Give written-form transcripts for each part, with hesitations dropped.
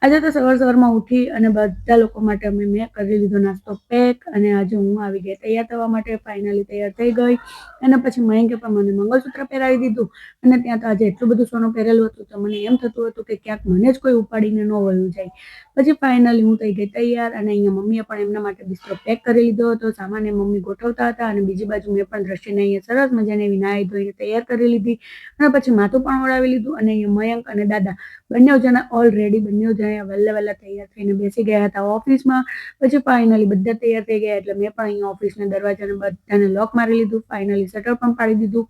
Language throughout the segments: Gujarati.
આજે તો સવારમાં ઉઠી અને બધા લોકો માટે મેં કરી લીધો નાસ્તો પેક અને આજે હું આવી ગઈ તૈયાર થવા માટે. ફાઇનલી તૈયાર થઈ ગઈ અને પછી મયંકે પણ મને મંગળસૂત્ર પહેરાવી દીધું અને ત્યાં તો આજે એટલું બધું સોનું પહેરેલું હતું તો મને એમ થતું હતું કે ક્યાંક મને જ કોઈ ઉપાડીને ન વયું જાય. પછી ફાઇનલી હું થઈ ગઈ તૈયાર અને અહીંયા મમ્મીએ પણ એમના માટે બિસ્તરો પેક કરી લીધો હતો. સામાન્ય મમ્મી ગોઠવતા હતા અને બીજી બાજુ મેં પણ દ્રષ્ટિને અહીંયા સરસ મજાની એવી નાહી ધોઈને તૈયાર કરી લીધી અને પછી માથું પણ ઓળાવી લીધું અને અહીંયા મયંક અને દાદા બંને જણા ઓલરેડી બંને જણા વહેલા તૈયાર થઈને બેસી ગયા હતા ઓફિસમાં. પછી ફાઇનલી બધા તૈયાર થઈ ગયા એટલે મેં પણ અહીંયા ઓફિસના દરવાજાને બધાને લોક મારી લીધું. ફાઇનલી શટર પણ પાડી દીધું.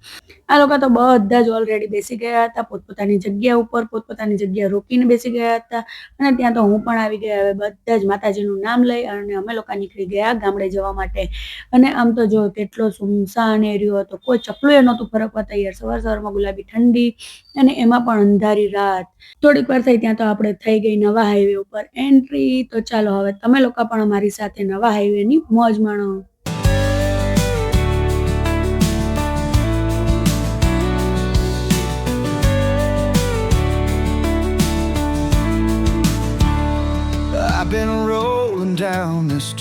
આ લોકો તો બધા જ ઓલરેડી બેસી ગયા હતા પોતપોતાની જગ્યા ઉપર, પોતપોતાની જગ્યા રોકીને બેસી ગયા હતા અને ત્યાં તો હું પણ આવી ગયા. હવે બધા જ માતાજીનું નામ લઈ અને અમે લોકો નીકળી ગયા ગામડે જવા માટે. અને આમ તો જો કેટલો સુમસાન એરિયો હતો, કોઈ ચપલું એ નહોતું ફરકવા તૈયાર. સવારમાં ગુલાબી ઠંડી અને એમાં પણ અંધારી રાત. થોડીક વાર થઈ ત્યાં તો આપણે થઈ ગઈ નવા હાઈવે ઉપર એન્ટ્રી. તો ચાલો હવે તમે લોકો પણ અમારી સાથે નવા હાઈવેની મોજ માણો. I've been rolling down this.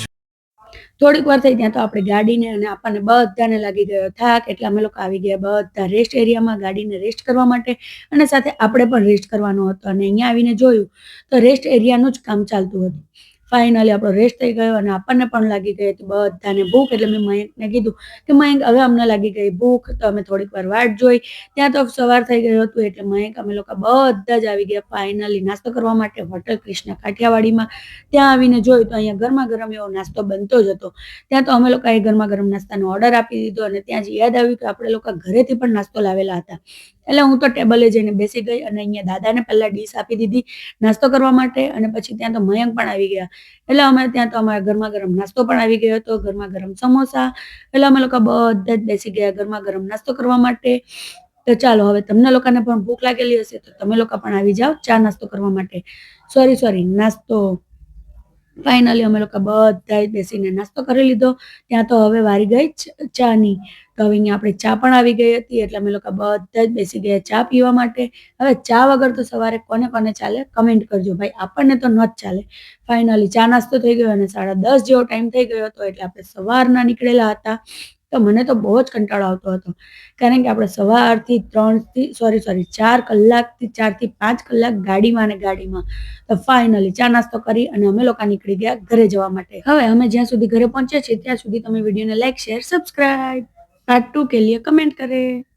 થોડીક વાર થઈ ત્યાં તો આપણે ગાડીને અને આપણને બધાને લાગી ગયો થાક એટલે અમે લોકો આવી ગયા બધા રેસ્ટ એરિયામાં ગાડીને રેસ્ટ કરવા માટે અને સાથે આપણે પણ રેસ્ટ કરવાનો હતો. અને અહીંયા આવીને જોયું તો રેસ્ટ એરિયાનું જ કામ ચાલતું હતું. ફાઇનલી આપણો રેસ્ટ થઈ ગયો અને આપણને પણ લાગી ગઈ હતી બધાને ભૂખ. એટલે મેં મયંકને કીધું કે મયંક હવે અમને લાગી ગઈ ભૂખ. તો અમે થોડીક વાર વાટ જોઈ. ત્યાં તો સવાર થઈ ગયું હતું એટલે મયંક અમે લોકો બધા જ આવી ગયા ફાઇનલી નાસ્તો કરવા માટે હોટલ કૃષ્ણ કાઠિયાવાડીમાં. ત્યાં આવીને જોયું તો અહીંયા ગરમા ગરમ એવો નાસ્તો બનતો જ હતો. ત્યાં તો અમે લોકોએ ગરમા ગરમ નાસ્તાનો ઓર્ડર આપી દીધો અને ત્યાં જ યાદ આવ્યું કે આપણે લોકો ઘરેથી પણ નાસ્તો લાવેલા હતા. એટલે હું તો ટેબલે જઈને બેસી ગઈ અને અહીંયા દાદાને પહેલા ડીશ આપી દીધી નાસ્તો કરવા માટે અને પછી ત્યાં તો મયંક પણ આવી ગયા. એટલે અમે ત્યાં તો અમારા ગરમા ગરમ નાસ્તો પણ આવી ગયો હતો, ગરમા ગરમ સમોસા. એટલે અમે લોકો બધા જ બેસી ગયા ગરમા ગરમ નાસ્તો કરવા માટે. તો ચાલો હવે તમને લોકોને પણ ભૂખ લાગેલી હશે તો તમે લોકો પણ આવી જાઓ ચા નાસ્તો કરવા માટે. સોરી નાસ્તો. ફાઇનલી અમે લોકો બધા જ બેસીને નાસ્તો કરી લીધો. ત્યાં તો હવે વારી ગઈ ચાની. તો હવે અહીંયા આપણે ચા પણ આવી ગઈ હતી એટલે અમે લોકો બધા જ બેસી ગયા ચા પીવા માટે. હવે ચા વગર તો સવારે કોને કોને ચાલે કમેન્ટ કરજો ભાઈ. આપણને તો ન જ ચાલે. ફાઇનલી ચા નાસ્તો થઈ ગયો અને 10:30 જેવો ટાઈમ થઈ ગયો હતો એટલે આપણે સવારના નીકળેલા હતા. તો મને તો બહુ જ કંટાળો આવતો હતો કારણ કે આપણે સવારથી 4 કલાકથી 4 થી 5 કલાક ગાડીમાં. તો ફાઇનલી ચા નાસ્તો કરી અને અમે લોકો નીકળી ગયા ઘરે જવા માટે. હવે અમે જ્યાં સુધી ઘરે પહોંચ્યા છીએ ત્યાં સુધી તમે વિડીયોને લાઈક, શેર, સબસ્ક્રાઇબ, પાર્ટ 2 के लिए कमेंट करें.